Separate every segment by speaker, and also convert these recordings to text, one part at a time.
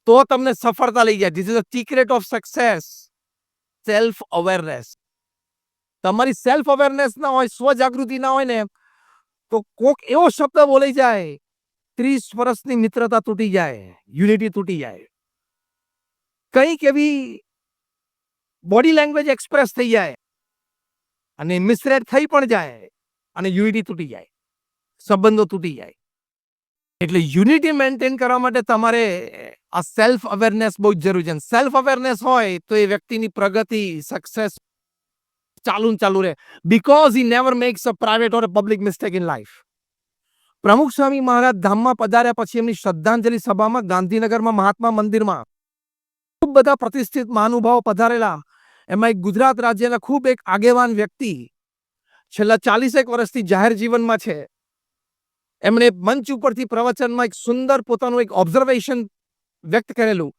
Speaker 1: તો તમને સફળતા લઈ જાય. This is the secret of success. Self awareness. તમારી સેલ્ફ અવેરનેસ ના હોય, સ્વજાગૃતિ ના હોય ને, તો કોક એવો શબ્દ બોલી જાય, 30 વર્ષની મિત્રતા તૂટી જાય, યુનિટી તૂટી જાય. કંઈક એવી બોડી લેંગ્વેજ એક્સપ્રેસ થઈ જાય અને મિસરેડ થઈ પણ જાય અને યુનિટી તૂટી જાય, સંબંધો તૂટી જાય. એટલે યુનિટી મેન્ટેન કરવા માટે તમારે આ સેલ્ફ અવેરનેસ બહુ જ જરૂરી છે. સેલ્ફ અવેરનેસ હોય તો એ વ્યક્તિની પ્રગતિ, સક્સેસ ચાલુ રહે. Because he never max a private or a public mistake in life. પ્રમુખ સ્વામી મહારાજ ધામમાં પધાર્યા પછી એમની શ્રદ્ધાંજલિ સભામાં ગાંધીનગરમાં મહાત્મા મંદિરમાં ખૂબ બધા પ્રતિષ્ઠિત મહાનુભાવો પધારેલા. એમાં એક ગુજરાત રાજ્યના ખૂબ એક આગેવાન વ્યક્તિ છેલ્લા 40 વર્ષથી જાહેર જીવનમાં છે. એમણે મંચ ઉપરથી પ્રવચનમાં એક સુંદર પોતાનું એક ઓબ્ઝર્વેશન વ્યક્ત કરેલું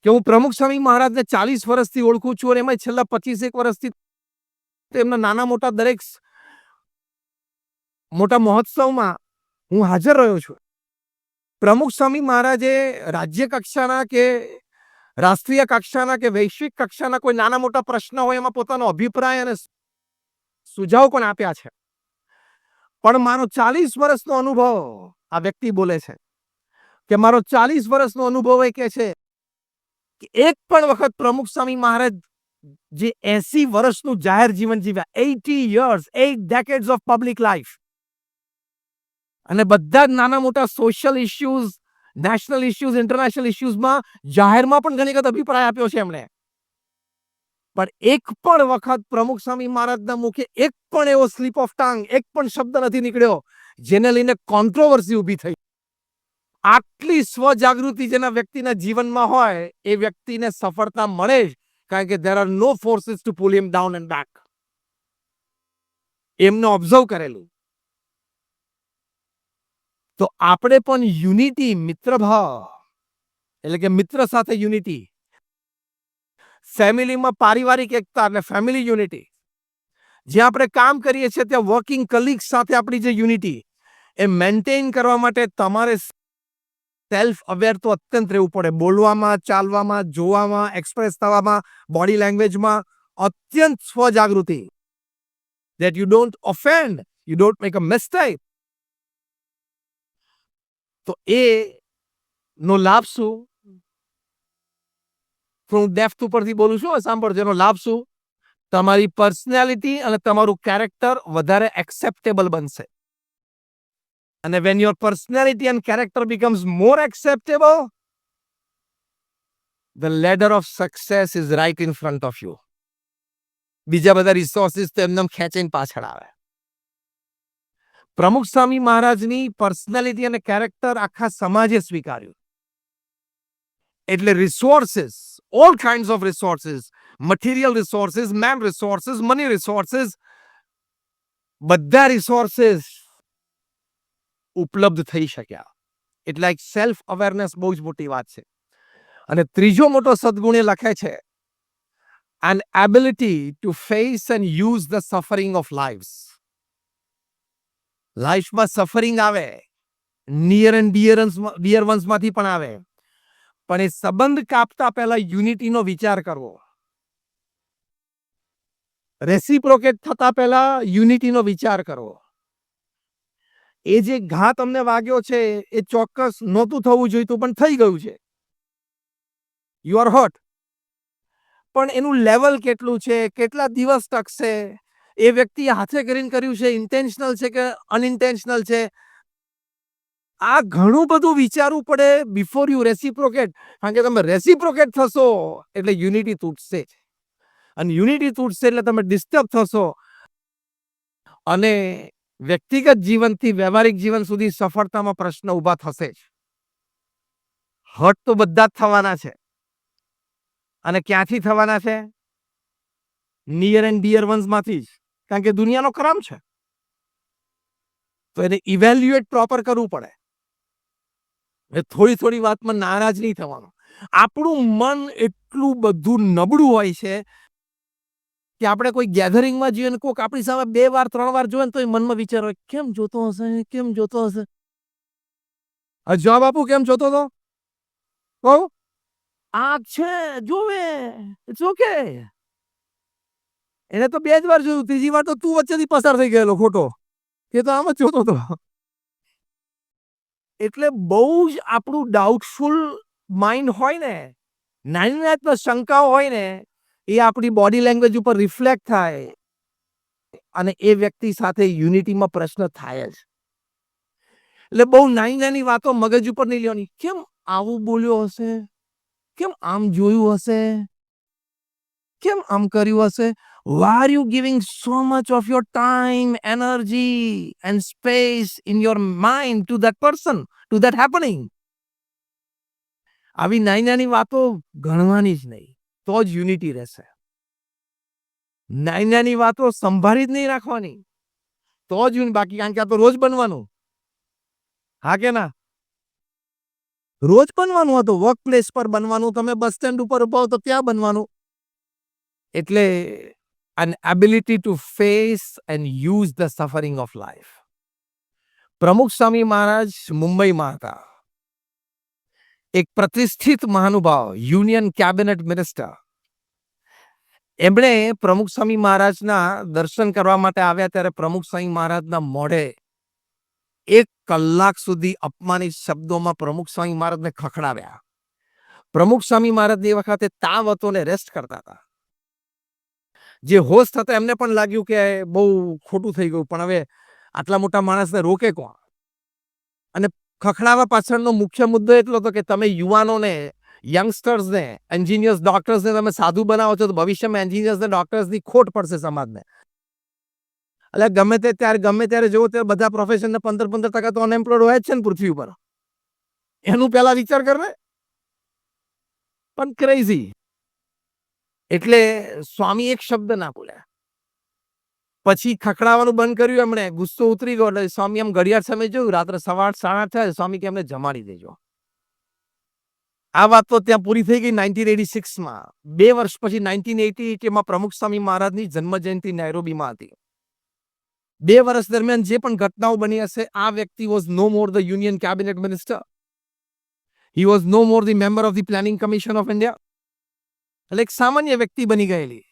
Speaker 1: કે હું પ્રમુખ સ્વામી મહારાજને 40 વર્ષથી ઓળખું છું અને એમાં છેલ્લા 25 વર્ષથી એમના નાના મોટા દરેક મોટા મહોત્સવમાં હું હાજર રહ્યો છું. પ્રમુખ સ્વામી મહારાજે રાજ્ય કક્ષાના કે રાષ્ટ્રીય કક્ષાના કે વૈશ્વિક કક્ષાના કોઈ નાના મોટા પ્રશ્ન હોય એમાં પોતાનો અભિપ્રાય અને સુઝાવ પણ આપ્યા છે. પણ મારો 40 વર્ષનો અનુભવ, આ વ્યક્તિ બોલે છે કે મારો 40 વર્ષનો અનુભવ એ કે છે કે એક પણ વખત પ્રમુખ સ્વામી મહારાજ જે 80 વર્ષનું જાહેર જીવન જીવ્યા, 80 years, 8 decades of public life, અને બધા જ નાના મોટા social issues, national issues, international ઇશ્યુઝમાં જાહેરમાં પણ ઘણી વખત અભિપ્રાય આપ્યો છે એમણે. પણ એક પણ વખત પ્રમુખ સ્વામી મહારાજના મુખે એક પણ એવો સ્લીપ ઓફ ટંગ, એક પણ શબ્દ નથી નીકળ્યો જેને લઈને કોન્ટ્રોવર્સી ઊભી થઈ. આટલી સ્વજાગૃતિ જેના વ્યક્તિના જીવનમાં હોય એ વ્યક્તિને સફળતા મળે જ, કારણ કે there are no forces to pull him down and back. એમને ઓબ્ઝર્વ કરેલું. તો આપણે પણ યુનિટી, મિત્રભાવ, એટલે કે મિત્ર સાથે યુનિટી, ફેમિલીમાં પારિવારિક એકતા એટલે ફેમિલી યુનિટી, જ્યાં આપણે કામ કરીએ છીએ ત્યાં વર્કિંગ કલીગ્સ સાથે આપણી જે યુનિટી એ મેન્ટેન કરવા માટે તમારે સેલ્ફ અવેર તો અત્યંત રહેવું પડે. બોલવામાં, ચાલવામાં, જોવામાં, એક્સપ્રેસ થવામાં, બોડી લેંગ્વેજમાં અત્યંત સ્વજાગૃતિ. That you don't offend, you don't make a mistake. તો એ નો લાભ શું? હું ડેપ્થ ઉપરથી બોલું છું, સાંભળજો. એનો લાભ શું? તમારી પર્સનાલિટી અને તમારું કેરેક્ટર વધારે એક્સેપ્ટેબલ બનશે. અને when your personality and character becomes more acceptable, the ladder of success is right in front of you. બીજા બધા રિસોર્સિસ તો એમને ખેંચીને પાછળ આવે. પ્રમુખ સ્વામી મહારાજની પર્સનાલિટી અને કેરેક્ટર આખા સમાજે સ્વીકાર્યું. એટલે resources, all kinds of resources, material resources, man resources, money resources, બધા રિસોર્સિસ ઉપલબ્ધ થઈ શક્યા. એટલે એક સેલ્ફ અવેરનેસ બહુ જ મોટી વાત છે. અને ત્રીજો મોટો સદગુણ એ લખે છે, an ability to face and use the suffering of lives. લાઈફમાં સફરિંગ આવે, નિયર એન્ડ ડિયર વન્સમાંથી પણ આવે, પણ એ સંબંધ કાપતા પહેલા યુનિટીનો વિચાર કરવો, રેસિપ્રોકેટ થતા પહેલા યુનિટીનો વિચાર કરવો. એ જે ઘા તમને વાગ્યો છે એ ચોક્કસ નહોતું થવું જોઈતું પણ થઈ ગયું છે. You are hurt. પણ એનું લેવલ કેટલું છે, કેટલા દિવસ ટકશે, એ વ્યક્તિ હાથે કરીને કર્યું છે, ઇન્ટેન્શનલ છે કે અનઇન્ટેન્શનલ છે, આ ઘણું બધું વિચારવું પડે બિફોર યુ રેસિપ્રોકેટ. કારણ કે તમે રેસિપ્રોકેટ થશો એટલે યુનિટી તૂટશે, અને યુનિટી તૂટશે એટલે તમે ડિસ્ટર્બ થશો, અને વ્યક્તિગત જીવનથી વ્યવહારિક જીવન સુધી સફળતામાં પ્રશ્ન ઊભા થશે જ. હર્ટ તો બધા જ થવાના છે. અને ક્યાંથી થવાના છે? નિયર એન્ડ ડિયર વન્સમાંથી જ, કારણ કે દુનિયાનો ક્રમ છે. તો એને ઇવેલ્યુએટ પ્રોપર કરવું પડે. થોડી થોડી વાતમાં નારાજ નહીં થવાનું. આપણું મન એટલું બધું નબળું હોય છે કે આપણે કોઈ ગેધરિંગમાં જઈએ ને કોઈક આપણી સામે 2 વાર 3 વાર જોઈએ ને તો એ મનમાં વિચાર હોય, કેમ જોતો હશે, કેમ જોતો હશે. જવાબ આપું કેમ જોતો હતો? કહું, આંખ છે જોવે, ઇટ્સ ઓકે. એને તો 2 જ વાર જોયું, ત્રીજી વાર તો તું વચ્ચેથી પસાર થઈ ગયેલો ખોટો. એ તો આમ જ જોતો હતો. એટલે બહુ જ આપણું ડાઉટફુલ માઇન્ડ હોય ને, નાની નાની શંકાઓ હોય ને, એ આપણી બોડી લેંગ્વેજ ઉપર રિફ્લેક્ટ થાય અને એ વ્યક્તિ સાથે યુનિટીમાં પ્રશ્ન થાય જ. એટલે બહુ નાની નાની વાતો મગજ ઉપર નહીં લેવાની. કેમ આવું બોલ્યો હશે? કેમ આમ જોયું હશે? કેમ આમ કર્યું હશે? Why are you giving so much of your time, energy and space in your mind to that person, to that happening? આવી નાની નાની વાતો ગણવાની જ નહીં, તો જ યુનિટી રહેશે. નાની નાની વાતો સંભાળી જ નહીં રાખવાની, તો જ બાકી, કારણ કે આ તો રોજ બનવાનું. હા કે ના? રોજ બનવાનું હતું, વર્ક પ્લેસ પર બનવાનું, તમે બસ સ્ટેન્ડ ઉપર ઉભા હો તો ત્યાં બનવાનું. એટલે an ability to face and use the suffering of life. પ્રમુખ સ્વામી મહારાજ મુંબઈમાં હતા. એક પ્રતિષ્ઠિત મહાનુભાવ, યુનિયન કેબિનેટ મિનિસ્ટર. એમણે પ્રમુખ સ્વામી મહારાજના દર્શન કરવા માટે આવ્યા ત્યારે પ્રમુખ સ્વામી મહારાજના મોઢે 1 કલાક સુધી અપમાનિત શબ્દોમાં પ્રમુખ સ્વામી મહારાજને ખખડાવ્યા. પ્રમુખ સ્વામી મહારાજ એ વખતે તાવ હતો ને રેસ્ટ કરતા હતા. જે હોસ્ટ હતા એમને પણ લાગ્યું કે બહુ ખોટું થઈ ગયું, પણ હવે આટલા મોટા માણસને રોકે કોણ? અને ખખડાવા પાછળનો મુખ્ય મુદ્દો એટલો હતો કે તમે યુવાનોને, યંગસ્ટર્સને, એન્જિનિયર્સ, ડોક્ટર્સને તમે સાધુ બનાવો છો તો ભવિષ્યમાં એન્જિનિયર્સ ને ડોક્ટર્સની ખોટ પડશે સમાજને. એટલે ગમે ત્યારે જોવો ત્યારે બધા પ્રોફેશનને 15% તો અનએમ્પ્લોયડ હોય જ છે ને પૃથ્વી ઉપર. એનું પહેલા વિચાર કર ને. પણ ક્રેઝી. એટલે સ્વામી એક શબ્દ ના બોલ્યા. પછી ખખડાવાનું બંધ કર્યું એમણે, ગુસ્સો ઉતરી ગયો. એટલે સ્વામી એમ ઘડિયાળ સમય જોયું, રાત્રે 8:30 થયા. સ્વામી કે એમને જમાડી દેજો. આ વાત તો ત્યાં પૂરી થઈ ગઈ 1986માં. 2 વર્ષ પછી 1988માં પ્રમુખ સ્વામી મહારાજની જન્મ જયંતિ નાયરોબીમાં હતી. 2 વર્ષ દરમિયાન જે પણ ઘટનાઓ બની હશે, આ વ્યક્તિ was no more the union cabinet minister. He was no more the member of the planning commission of India. એટલે એક સામાન્ય વ્યક્તિ બની ગયેલી.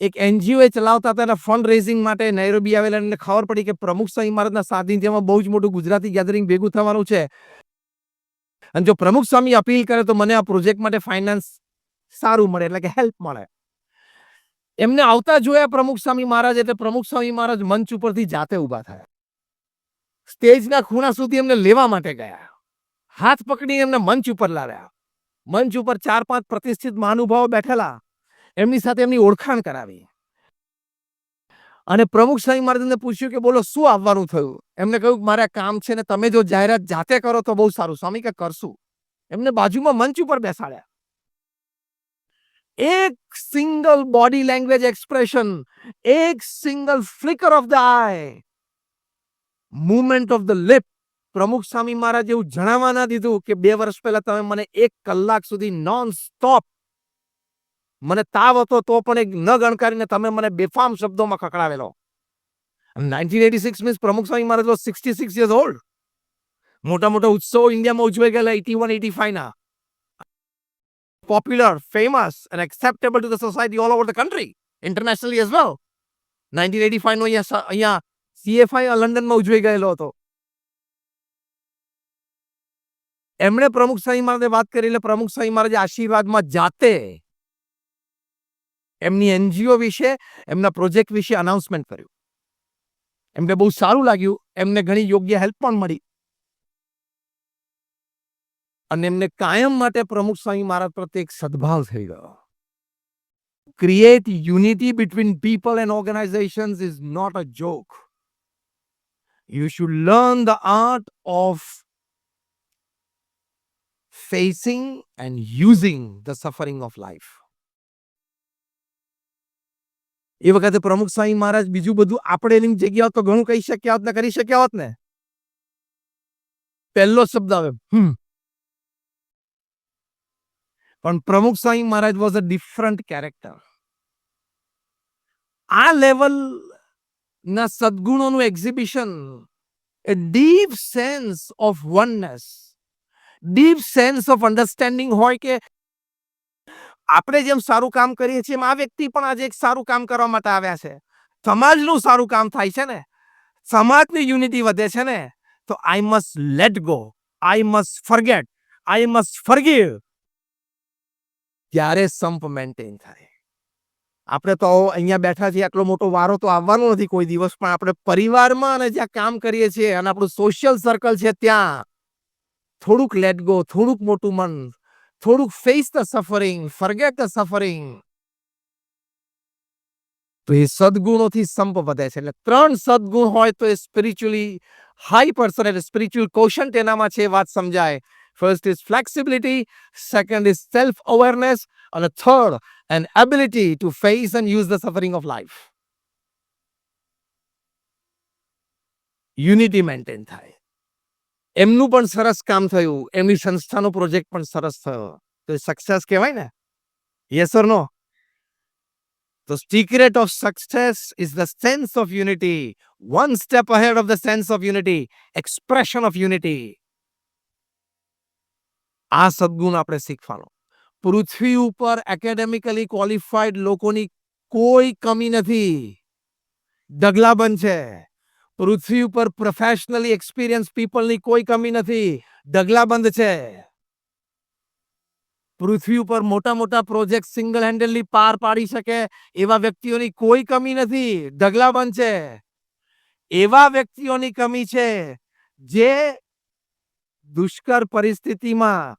Speaker 1: એક એનજીઓ ચલાવતા હતા, એના ફંડ રેઝિંગ માટે નૈરોબી આવેલા. એમને ખબર પડી કે પ્રમુખ સ્વામી મહારાજના સાનિધ્યમાં બહુ જ મોટું ગુજરાતી ગેધરિંગ ભેગું થવાનું છે, અને જો પ્રમુખ સ્વામી અપીલ કરે તો મને આ પ્રોજેક્ટ માટે ફાઇનાન્સ સારું મળે, એટલે કે હેલ્પ મળે. એમને આવતા જોયા પ્રમુખ સ્વામી મહારાજ, એટલે પ્રમુખ સ્વામી મહારાજ મંચ ઉપરથી જાતે ઊભા થયા. સ્ટેજના ખૂણા સુધી એમને લેવા માટે ગયા, હાથ પકડીને એમને મંચ ઉપર લાવ્યા. મંચ ઉપર 4-5 પ્રતિષ્ઠિત મહાનુભાવો બેઠેલા, એમની સાથે એમની ઓળખાણ કરાવી. અને પ્રમુખ સ્વામી મહારાજને પૂછ્યું કે બોલો શું આવવાનું થયું? એમને કહ્યું કે મારે કામ છે ને તમે જો જાહેરાત જાતે કરો તો બહુ સારું. સ્વામી કે કરશું. એમને બાજુમાં મંચ ઉપર બેસાડ્યા. એક સિંગલ બોડી લેંગ્વેજ એક્સપ્રેશન, એક single flicker of the eye, movement of the lip, Pramukh Swami મહારાજ એવું જણાવવા ના દીધું કે 2 વર્ષ પહેલા તમે મને 1 કલાક સુધી નોન સ્ટોપ, મને તાવ હતો તો પણ એક ન ગણકારીને તમે મને બેફામ શબ્દોમાં ખખડાવેલો. 1986 મીન્સ પ્રમુખ સ્વામી મહારાજ વોઝ 66 years old. મોટા મોટા ઉત્સવો ઇન્ડિયામાં ઉજવાઈ ગયેલા 81-85ના. Popular, famous and acceptable to the society all over the country, internationally as well. 1985 નો અહીંયા CFI લંડનમાં ઉજવાઈ ગયેલો હતો. એમણે પ્રમુખ સ્વામી મહારાજે વાત કરી, એટલે પ્રમુખ સ્વામી મહારાજે આશીર્વાદમાં જાતે એમની એનજીઓ વિશે, એમના પ્રોજેક્ટ વિશે અનાઉન્સમેન્ટ કર્યું. એમને બહુ સારું લાગ્યું, એમને ઘણી યોગ્ય હેલ્પ પણ મળી, અને એમને કાયમ માટે પ્રમુખ સ્વામી મહારાજ પ્રત્યે એક સદભાવ થઈ ગયો. Create unity between people and organizations is not a joke. You should learn the art of facing and using the suffering of life. એ વખતે પ્રમુખ સ્વામી મહારાજ બીજું બધું આપણે એની જગ્યા તો ઘણું કહી શક્યા હોત ને, કરી શક્યા હોત ને. પહેલો શબ્દ આવે પણ પ્રમુખ સ્વામી મહારાજ વોઝ અ ડિફરન્ટ કેરેક્ટર. આ લેવલ ના સદગુણોનું exhibition, a deep sense of oneness, deep sense of understanding હોય કે આપણે જેમ સારું કામ કરીએ છીએ એમ આ વ્યક્તિ પણ આજે એક સારું કામ કરવા માટે આવ્યા છે. સમાજનું સારું કામ થાય છે ને, સમાજની યુનિટી વધે છે ને, તો I must let go, I must forget, I must forgive. ત્યારે સંપ મેન્ટેન થાય. આપણે તો અહીંયા બેઠા છીએ, આટલો મોટો વારો તો આવવાનો નથી કોઈ દિવસ, પણ આપણે પરિવારમાં અને જ્યાં કામ કરીએ છીએ અને આપણું સોશિયલ સર્કલ છે ત્યાં થોડુંક લેટ ગો, થોડુંક મોટું મન, થોડુંક face the suffering, forget the suffering, તો એ સદગુણોથી સંપ વધે છે. એટલે 3 સદગુણ હોય તો એ સ્પિરિચ્યુઅલી હાઈ પર્સન, એટલે સ્પિરિચ્યુઅલ કોશન્ટ એનામાં છે, વાત સમજાય. First is flexibility, second is self awareness, અને third an ability to face and use the suffering of life. Unity maintain થાય. એમનું પણ સરસ કામ થયું, એમની સંસ્થાનો પ્રોજેક્ટ પણ સરસ થયો, તો એ સક્સેસ કહેવાય ને? Yes or no? The secret of success is the sense of unity. One step ahead of the sense of unity, expression of unity. આ સદગુણ આપણે શીખવાનો. પૃથ્વી ઉપર એકેડેમિકલી ક્વોલિફાઈડ લોકોની કોઈ કમી નથી, ઢગલાબંધ છે. પૃથ્વી ઉપર પ્રોફેશનલી એક્સપિરિયન્સ પીપલની કોઈ કમી નથી, ઢગલાબંધ છે. પૃથ્વી ઉપર મોટા મોટા પ્રોજેક્ટ સિંગલ હેન્ડેડલી પાર પાડી શકે એવા વ્યક્તિઓની કોઈ કમી નથી, ઢગલાબંધ છે. એવા વ્યક્તિઓની કમી છે જે દુષ્કર પરિસ્થિતિમાં,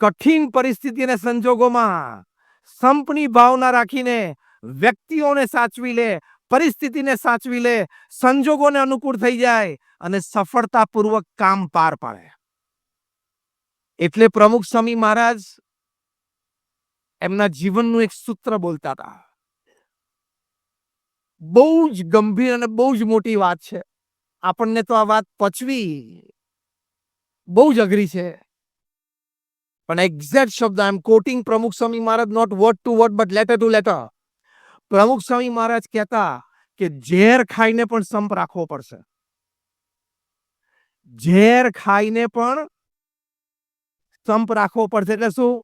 Speaker 1: કઠિન પરિસ્થિતિ અને સંજોગોમાં સંપની ભાવના રાખીને વ્યક્તિઓને સાચવી લે, પરિસ્થિતિને સાચવી લે, સંજોગોને અનુકૂળ થઈ જાય અને સફળતાપૂર્વક કામ પાર પાડે. એટલે પ્રમુખ સ્વામી મહારાજ એમના જીવનનું એક સૂત્ર બોલતા હતા. બહુ જ ગંભીર અને બહુ જ મોટી વાત છે. આપણને તો આ વાત પચવી બહુ જ અઘરી છે. પણ એક્ઝેક્ટ શબ્દ, આઈ am quoting Pramukh Swami Maharaj, not word to word but letter to letter. Pramukh Swami મહારાજ કહેતા કે ઝેર ખાઈને પણ સંપ રાખવો પડશે. ઝેર ખાઈને પણ સંપ રાખવો પડશે. એટલે શું?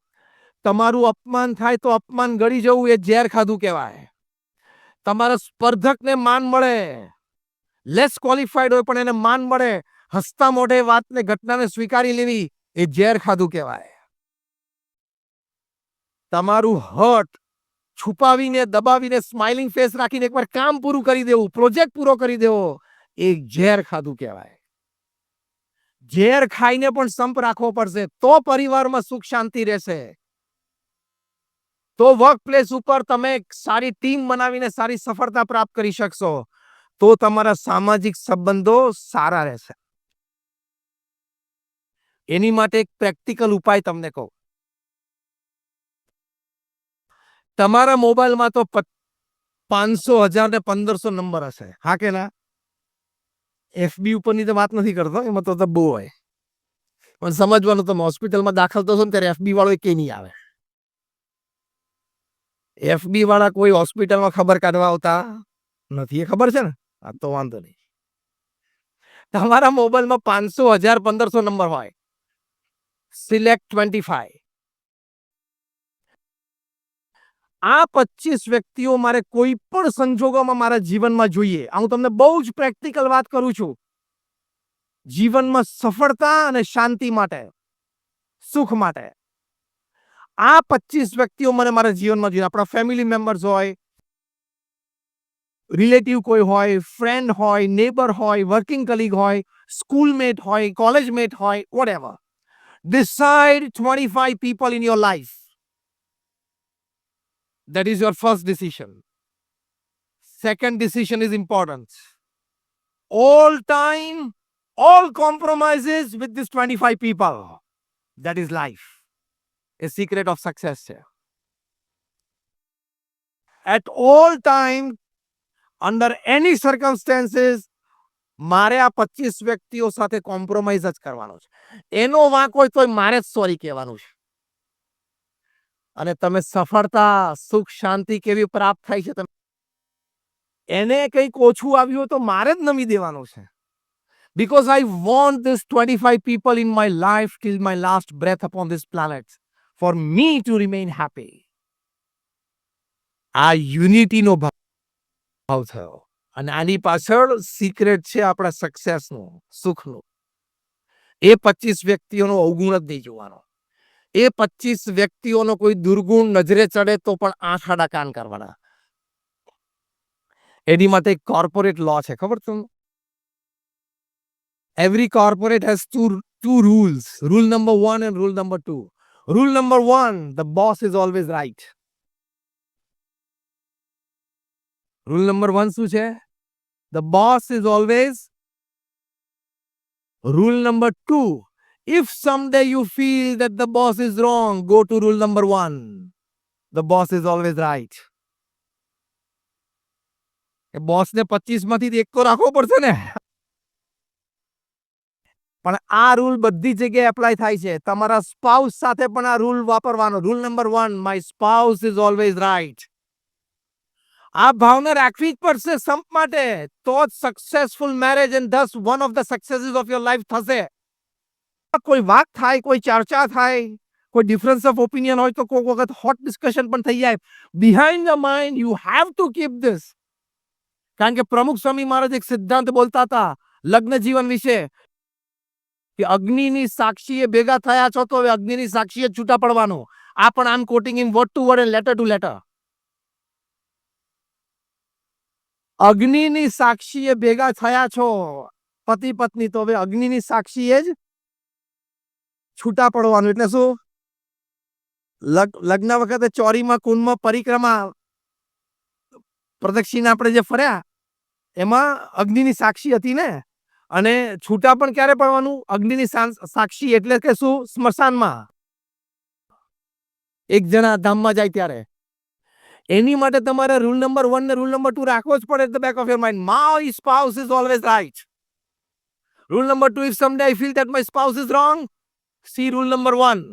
Speaker 1: તમારું અપમાન થાય તો અપમાન ગળી જવું એ ઝેર ખાધું કહેવાય. તમારા સ્પર્ધકને માન મળે, લેસ ક્વોલિફાઈડ હોય પણ એને માન મળે, હસતા મોઢે વાતને, ઘટનાને સ્વીકારી લેવી, એ ઝેર ખાધું કહેવાય. તમારું હર્ટ છુપાવીને, દબાવીને, સ્માઇલિંગ ફેસ રાખીને એકવાર કામ પૂરું કરી દેવું, પ્રોજેક્ટ પૂરો કરી દેવો, એ ઝેર ખાધું કહેવાય. ઝેર ખાઈને પણ સંપ રાખવો પડશે, તો પરિવારમાં સુખ શાંતિ રહેશે, તો વર્ક પ્લેસ ઉપર તમે સારી ટીમ બનાવીને સારી સફળતા પ્રાપ્ત કરી શકશો, તો તમારા સામાજિક સંબંધો સારા રહેશે. એની માટે એક પ્રેક્ટિકલ ઉપાય તમને કહું. તમારા મોબાઈલમાં તો 500, 1000 ને 1500 નંબર હશે, હા કે ના? એફબી ઉપરની તો વાત નથી કરતો, એમાં તો બહુ હોય. પણ સમજવાનું, તમે હોસ્પિટલમાં દાખલ થશો ને ત્યારે એફબી વાળો એક નહીં આવે. એફબી વાળા કોઈ હોસ્પિટલમાં ખબર કાઢવા આવતા નથી, એ ખબર છે ને? આ તો વાંધો નહીં. તમારા મોબાઈલમાં 500, 1000, 1500 નંબર હોય. સિલેક્ટ 25. આ 25 વ્યક્તિઓ મારે કોઈ પણ સંજોગોમાં મારા જીવનમાં જોઈએ. હું તમને બહુ જ પ્રેક્ટિકલ વાત કરું છું. જીવનમાં સફળતા અને શાંતિ માટે, સુખ માટે આ 25 વ્યક્તિઓ મને મારા જીવનમાં જોઈએ. આપણા ફેમિલી મેમ્બર્સ હોય, રિલેટિવ કોઈ હોય, ફ્રેન્ડ હોય, નેબર હોય, વર્કિંગ કલીગ હોય, સ્કૂલમેટ હોય, કોલેજમેટ હોય, whatever. Decide 25 people in your life. That is your first decision. Second decision is important. All time, all compromises with these 25 people. That is life. A secret of success છે. At all time, under any circumstances, મારે આ 25 વ્યક્તિઓ સાથે compromise જ કરવાનો છે. એનો વાંક હોય તો મારે જ સોરી કહેવાનું છે. અને તમે સફળતા, સુખ, શાંતિ કેવી પ્રાપ્ત થાય છે, તમે એને કંઈક ઓછું આવ્યું હોય તો મારે જ નમી દેવાનું છે. Because I want this 25 people in my life till my last breath upon this planet. For me to remain happy. આ યુનિટીનો ભાવ થયો અને આની પાછળ સિક્રેટ છે આપણા સક્સેસનું, સુખનું. એ 25 વ્યક્તિઓનો અવગુણ જ નહીં જોવાનો. એ 25 વ્યક્તિઓનો કોઈ દુર્ગુણ નજરે ચડે તો પણ આંખ આડા કાન કરવાના. એની માટે એક કોર્પોરેટ લો છે, ખબર તમને? Every corporate has two rules. Rule number 1 and rule number 2. Rule number 1, the boss is always right. Rule number 1 શું છે? The boss is always. Rule number 2, if someday you feel that the boss is wrong, go to rule number 1. The boss is always right. એ બોસને 25 માંથી એક તો રાખવો પડશે ને. પણ આ રૂલ બધી જગ્યાએ એપ્લાય થાય છે. તમારા સ્પાઉસ સાથે પણ આ રૂલ વાપરવાનો. Rule number 1, my spouse is always right. આ ભાવના રાખવી જ પડશે સંપ માટે, તો જ successful marriage and thus one of the successes of your life થશે. કોઈ વાત થાય, કોઈ ચર્ચા થાય, કોઈ ડિફરન્સ ઓફ ઓપિનિયન હોય તો કોઈક વખત હોટ ડિસ્કશન પણ થઈ જાય. Behind the mind you have to keep this. કારણ કે પ્રમુખ સ્વામી મહારાજ એક સિદ્ધાંત બોલતા હતા લગ્ન જીવન વિશે કે અગ્નિની સાક્ષીએ ભેગા થયા છો તો હવે અગ્નિની સાક્ષીએ છૂટા પડવાનું. આ પણ I am quoting in word to word and letter to letter. અગ્નિની સાક્ષીએ ભેગા થયા છો પતિ પત્ની, તો હવે અગ્નિની સાક્ષીએ જ છૂટા પડવાનું. એટલે શું? લગ્ન વખતે ચોરીમાં કુંડમાં પરિક્રમા પ્રદક્ષિણા આપણે જે ફર્યા એમાં અગ્નિની સાક્ષી હતી ને. અને છૂટા પણ ક્યારે પડવાનું? અગ્નિની સાક્ષી એટલે કે શું? સ્મશાનમાં. એક જણા ધામમાં જાય ત્યારે. એની માટે તમારે રૂલ નંબર 1 ને રૂલ નંબર 2 રાખવો જ પડે. At the back of your mind, my spouse is always right. Rule number 2, if someday I feel that my spouse is wrong, see rule number 1.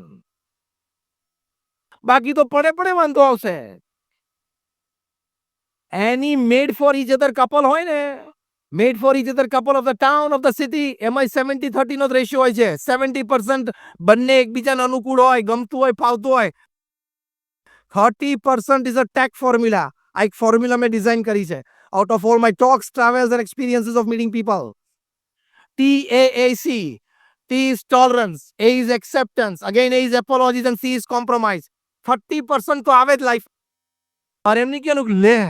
Speaker 1: બાકી તો પડે વાંધો આવશે. Any made for each other couple હોય ને, made for each other couple of the town of the city, એમાં 70-30 નો ratio હોય છે. 70% બંને એકબીજાને અનુકૂળ હોય, ગમતું હોય, ફાવતું હોય. 30% is a tech formula. આ એક ફોર્મ્યુલા મેં ડિઝાઇન કરી છે. Out of all my talks, travels and experiences of meeting people. TAAC. T is tolerance, A is acceptance, again A is apologies and C is compromise. 30% તો આવે જ life. અરે એમ નહીં કહેવાનું લે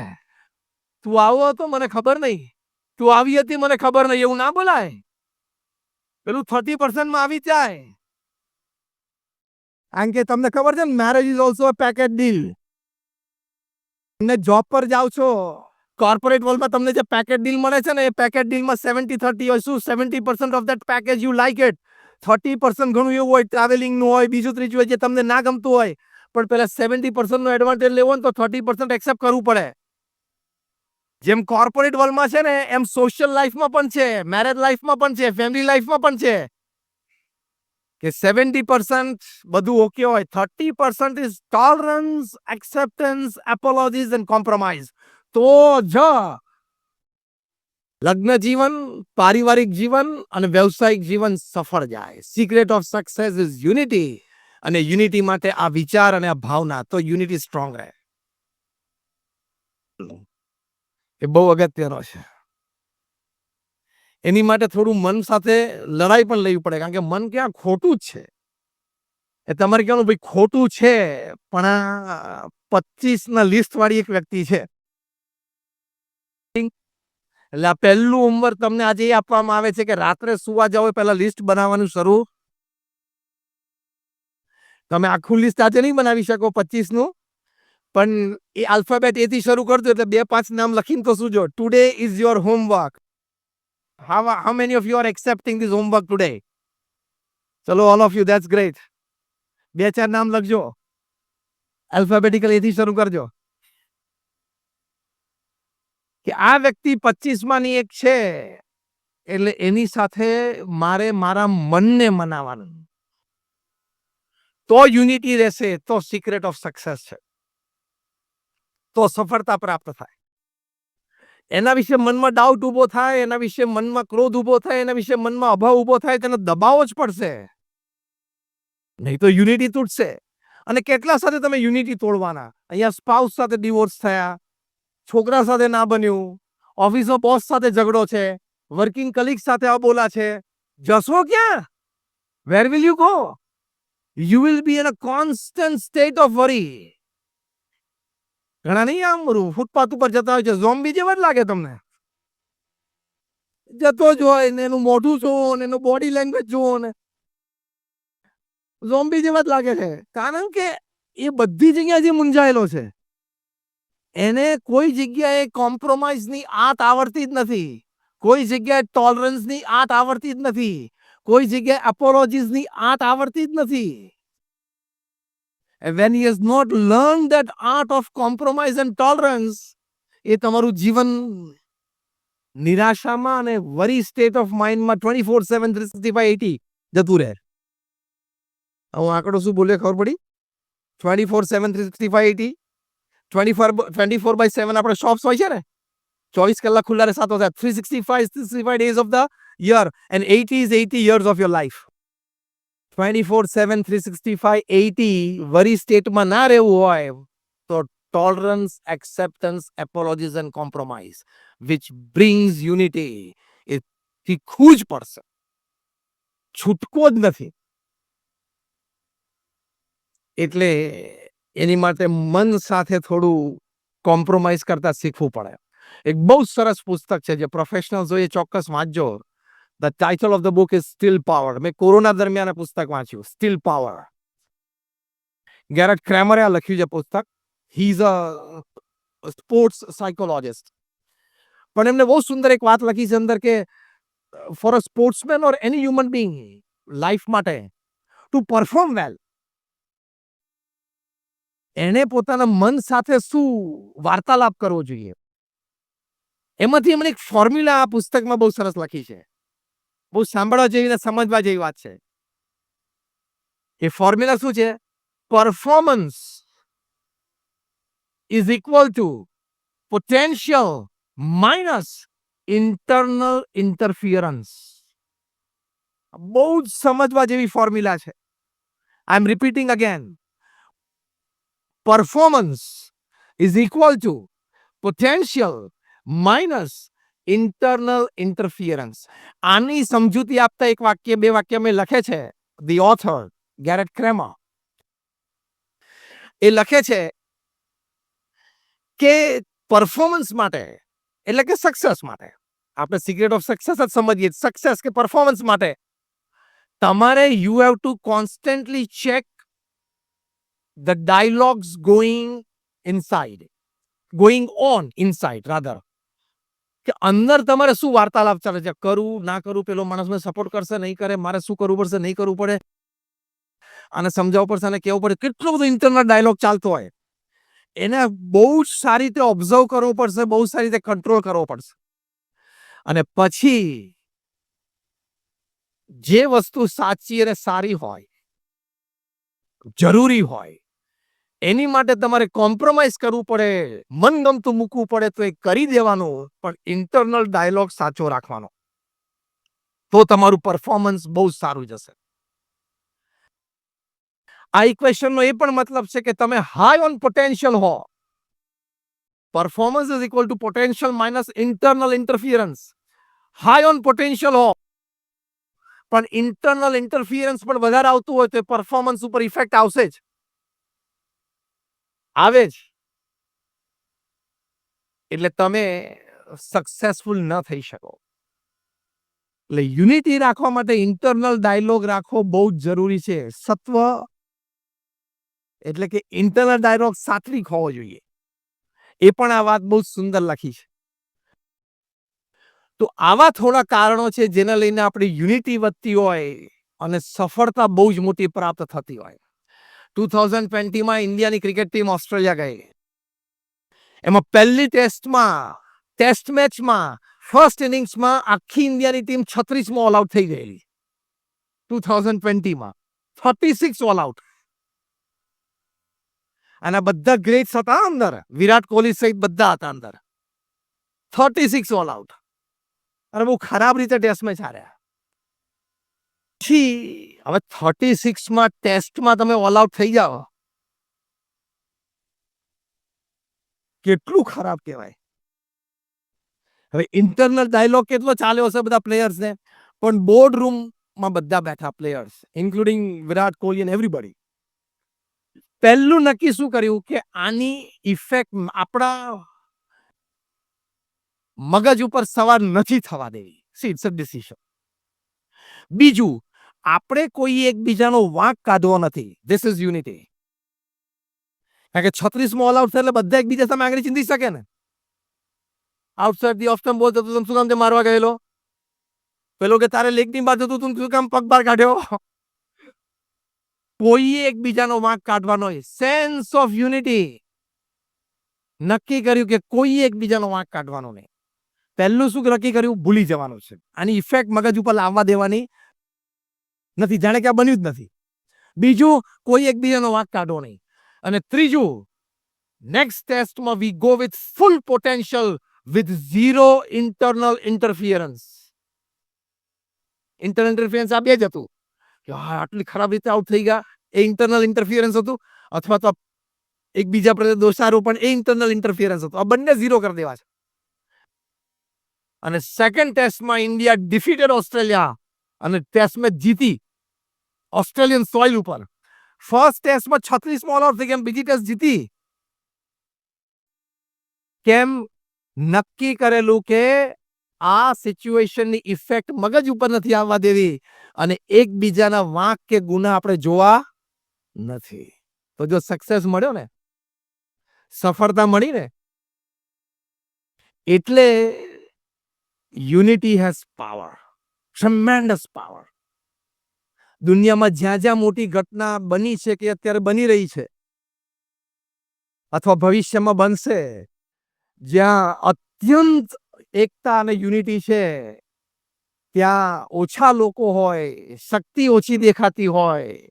Speaker 1: તું આવો હતો મને ખબર નહીં, તું આવી હતી મને ખબર નહીં, એવું ના બોલાય. પેલું 30% માં આવી જાય. કારણ કે તમને ખબર છે ને, marriage is also a package deal. તમને જોબ પર જાઓ છો, કોર્પોરેટ વર્લ્ડમાં તમને જે પેકેજ ડીલ મળે છે ને, એ પેકેજ ડીલમાં 70-30 હોય. શું? 70% of that package you like it. 30% ઘણું એવું હોય, ટ્રાવેલિંગનું હોય, બીજું ત્રીજું હોય, જે તમને ના ગમતું હોય. પણ પેલા 70% નો એડવાન્ટેજ લેવો ને તો 30% એક્સેપ્ટ કરવું પડે. જેમ કોર્પોરેટ વર્લ્ડમાં છે ને, એમ સોશિયલ લાઈફમાં પણ છે, મેરેજ લાઈફમાં પણ છે, ફેમિલી લાઈફમાં પણ છે કે 70% બધું ઓકે હોય, 30% is tolerance, acceptance, એપોલોજીસ and compromise. તો જ લગ્ન જીવન, પારિવારિક જીવન અને વ્યવસાયિક જીવન સફળ જાય. Secret of success is unity. અને યુનિટી માટે આ વિચાર અને આ ભાવના, તો યુનિટી સ્ટ્રોંગ રહે. એ બહુ અગત્યનો છે. એની માટે થોડું મન સાથે લડાઈ પણ લેવી પડે. કારણ કે મન ક્યાં ખોટું જ છે. એ તમારે કહેવાનું ભાઈ ખોટું છે, પણ આ 25 ના લિસ્ટ વાળી એક વ્યક્તિ છે. એટલે આ પહેલું હોમવર્ક તમને આજે એ આપવામાં આવે છે કે રાત્રે સુવા જાઓ પહેલા લિસ્ટ બનાવવાનું શરૂ. તમે આખું લિસ્ટ આજે નહીં બનાવી શકો 25 નું, પણ એ આલ્ફાબેટ એ થી શરૂ કરજો એટલે 2-5 નામ લખીને તો સુજો. Today is your homework. How many of you are accepting this homework today? ચલો, all of you, that's great. 2-4 નામ લખજો. આલ્ફાબેટિકલ એ થી શરૂ કરજો. કે આ વ્યક્તિ 25 માંની એક છે, એટલે એની સાથે મારે મારા મનને મનાવવાનું. તો યુનિટી રહેશે, તો સિક્રેટ ઓફ સક્સેસ છે, તો સફળતા પ્રાપ્ત થાય. એના વિશે મનમાં ડાઉટ ઉભો થાય, એના વિશે મનમાં ક્રોધ ઉભો થાય, એના વિશે મનમાં અભાવ ઉભો થાય, તેને દબાવવો જ પડશે, નહીં તો યુનિટી તૂટશે. અને કેટલા સાથે તમે યુનિટી તોડવાના? અહીંયા સ્પાઉસ સાથે ડિવોર્સ થયા, છોકરા સાથે ના બન્યું, ઓફિસમાં બોસ સાથે ઝઘડો છે, વર્કિંગ કલીગ સાથે અબોલા છે, જશો ક્યાં? Where will you go? You will be in a constant state of worry. ઘણા નહીં આમ ફૂટપાથ ઉપર જતા હોય છે, ઝોમ્બી જેવા જ લાગે તમને. જતો જ હોય ને એનું મોઢું જોવો ને એનું બોડી લેંગ્વેજ જોવો ને ઝોમ્બી જેવા જ લાગે છે. કારણ કે એ બધી જગ્યાએ મૂંઝાયેલો છે. એને કોઈ જગ્યાએ કોમ્પ્રોમાઇઝની આત આવડતી જ નથી, કોઈ જગ્યાએ ટોલરન્સની આત આવડતી જ નથી, કોઈ જગ્યાએ અપોલોજીસની આત આવડતી જ નથી. And when he has not learned that art of compromise and tolerance, એ તમારું જીવન નિરાશામાં અને વરી સ્ટેટ ઓફ માઇન્ડમાં 24/7 365 જતું રહે. હું આંકડો શું બોલે ખબર પડી? 24/7 365 24/7 આપણે શોપ્સ હોય છે ને, 24 કલાક ખુલ્લા રહે, 7 વાગ્યા 365 days of the year and 80 is 80 years of your life. 24/7 365 80 વરી સ્ટેટમાં ના રહેવું હોય તો tolerance, acceptance, apologies and compromise which brings unity એ શીખવું જ પડશે, છૂટકો જ નથી. એટલે એની માટે મન સાથે થોડું કોમ્પ્રોમાઇઝ કરતા શીખવું પડે. એક બહુ સરસ પુસ્તક છે જે પ્રોફેશનલ્સ હોય એ ચોક્કસ વાંચજો. The title of the book is Still Power. મેં કોરોના દરમિયાન પુસ્તક વાંચ્યું, Still Power. ગેરેટ ક્રેમરે આ લખ્યું છે પુસ્તક. He is a sports psychologist. પણ એમને બહુ સુંદર એક વાત લખી છે અંદર કે for a sportsman or any human being life માટે ટુ પરફોર્મ વેલ, એને પોતાના મન સાથે શું વાર્તાલાપ કરવો જોઈએ. એમાંથી એમણે એક ફોર્મ્યુલા આ પુસ્તકમાં બહુ સરસ લખી છે. બહુ સાંભળવા જેવી ને સમજવા જેવી વાત છે. એ ફોર્મ્યુલા શું છે? Performance is equal to potential minus internal interference. બહુ જ સમજવા જેવી ફોર્મ્યુલા છે. I am repeating again. Performance is equal to potential minus internal interference. આની સમજૂતી આપતા એક વાક્ય, બે વાક્ય મેં લખે છે ધી ઓથર ગેરેટ ક્રેમર. એ લખે છે કે પરફોર્મન્સ માટે એટલે કે સક્સેસ માટે, આપણે સિક્રેટ ઓફ સક્સેસ જ સમજીએ, સક્સેસ કે પરફોર્મન્સ માટે તમારે you have to constantly check the dialogues going on inside rather, કે અંદર તમારે શું વાર્તાલાપ ચાલે છે, કરું ના કરું, પેલો માણસ મને સપોર્ટ કરશે નહીં કરે, મારે શું કરવું પડશે નહીં કરવું પડે, આને સમજાવવું પડશે અને કહેવું પડે, કેટલો બધો ઇન્ટરનલ ડાયલોગ ચાલતો હોય. એને બહુ જ સારી રીતે ઓબ્ઝર્વ કરવું પડશે, બહુ સારી રીતે કંટ્રોલ કરવો પડશે. અને પછી જે વસ્તુ સાચી અને સારી હોય, જરૂરી હોય, એની માટે તમારે કોમ્પ્રોમાઇઝ કરવું પડે, મનગમતું મૂકવું પડે તો એ કરી દેવાનું, પણ ઇન્ટરનલ ડાયલોગ સાચો રાખવાનો, તો તમારું પરફોર્મન્સ બહુ સારું જશે. આ ઇક્વેશનનો એ પણ મતલબ છે કે તમે હાઈ ઓન પોટેન્શિયલ હો, performance is equal to potential minus internal interference. High on potential હો પણ ઇન્ટરનલ ઇન્ટરફિયરન્સ પણ વધારે આવતું હોય તો પરફોર્મન્સ ઉપર ઇફેક્ટ આવશે જ, આવે જ. એટલે તમે સક્સેસફુલ ન થઈ શકો. એટલે યુનિટી રાખવા માટે ઇન્ટરનલ ડાયલોગ રાખવો બહુ જ જરૂરી છે. સત્વ એટલે કે ઇન્ટરનલ ડાયલોગ સાત્વિક હોવો જોઈએ. એ પણ આ વાત બહુ સુંદર લખી છે. તો આવા થોડા કારણો છે જેને લઈને આપણી યુનિટી વધતી હોય અને સફળતા બહુ જ મોટી પ્રાપ્ત થતી હોય. 2020માં ઇન્ડિયાની ક્રિકેટ ટીમ ઓસ્ટ્રેલિયા ગઈ. એમાં પહેલી ટેસ્ટ મેચમાં ફર્સ્ટ ઇનિંગ્સમાં આખી ઇન્ડિયાની ટીમ 36માં ઓલ આઉટ થઈ ગયેલી. 2020માં 36 ઓલ આઉટ. અને બધા ગ્રેટ્સ હતા અંદર, વિરાટ કોહલી સહિત બધા હતા અંદર. 36 ઓલ આઉટ અને બહુ ખરાબ રીતે ટેસ્ટ મેચ હાર્યા. પછી હવે 36માં ટેસ્ટમાં તમે ઓલ આઉટ થઈ જાઓ કેટલું ખરાબ કહેવાય. હવે ઇન્ટરનલ ડાયલોગ કેટલો ચાલ્યો હશે બધા પ્લેયર્સને, પણ બોર્ડ રૂમમાં બધા બેઠા players including Virat Kohli and everybody. પહેલું નક્કી શું કર્યું કે આની ઇફેક્ટ આપણા મગજ ઉપર સવાર નથી થવા દેવી. See it's a decision. બીજું, આપણે કોઈ એકબીજાનો વાંક કાઢવો નથી. This is unity. કારણ કે 36મો ઓલ આઉટ એટલે બધા એકબીજા સામે આગળ ચીંધી શકે ને. આઉટસાઇડ ધી ઓફ સ્ટમ્પ બોલ થતો શું કામ તે મારવા ગયેલો, પેલો કે તારે લેગની બાજુ હતું તું શું કામ પગ બહાર કાઢ્યો. કોઈએ એકબીજાનો વાંક કાઢવાનો. Sense of unity. નક્કી કર્યું કે કોઈએ એકબીજાનો વાંક કાઢવાનો નહીં. પહેલું શું નક્કી કર્યું, ભૂલી જવાનું છે. આની ઇફેક્ટ મગજ ઉપર લાવવા દેવાની નથી, જાણે કે આ બન્યું જ નથી. બીજું, કોઈ એકબીજાનો વાંક કાઢવો નહીં. અને ત્રીજું, નેક્સ્ટ ટેસ્ટમાં we go with full potential with zero internal interference. Internal interference આ બે જ હતું કે હા આટલી ખરાબ રીતે આઉટ થઈ ગયા, એ ઇન્ટરનલ ઇન્ટરફિયરન્સ હતું, અથવા તો એકબીજા પ્રત્યે દોષારોપણ, એ ઇન્ટરનલ ઇન્ટરફિયરન્સ હતું. આ બંને ઝીરો કરી દેવા છે. અને સેકન્ડ ટેસ્ટમાં ઇન્ડિયા ડિફીટેડ ઓસ્ટ્રેલિયા અને ટેસ્ટ મેચ જીતી ઓસ્ટ્રેલિયન સોઇલ ઉપર. ફર્સ્ટ ટેસ્ટમાં 36મો ઓલ આઉટ થઈ ગયા, બીજી ટેસ્ટ જીતી. કેમ? નક્કી કરેલું કે આ સિચ્યુએશનની ઇફેક્ટ મગજ ઉપર નથી આવવા દેવી અને એકબીજાના વાંક કે ગુના આપણે જોવા નથી. તો જો સક્સેસ મળ્યો ને, સફળતા મળી ને, એટલે unity has power, tremendous power. દુનિયામાં જ્યાં જ્યાં મોટી ઘટના બની છે કે અત્યારે બની રહી છે અથવા ભવિષ્યમાં બનશે, જ્યાં અત્યંત એકતા અને યુનિટી છે, ત્યાં ઓછા લોકો હોય, શક્તિ ઓછી દેખાતી હોય,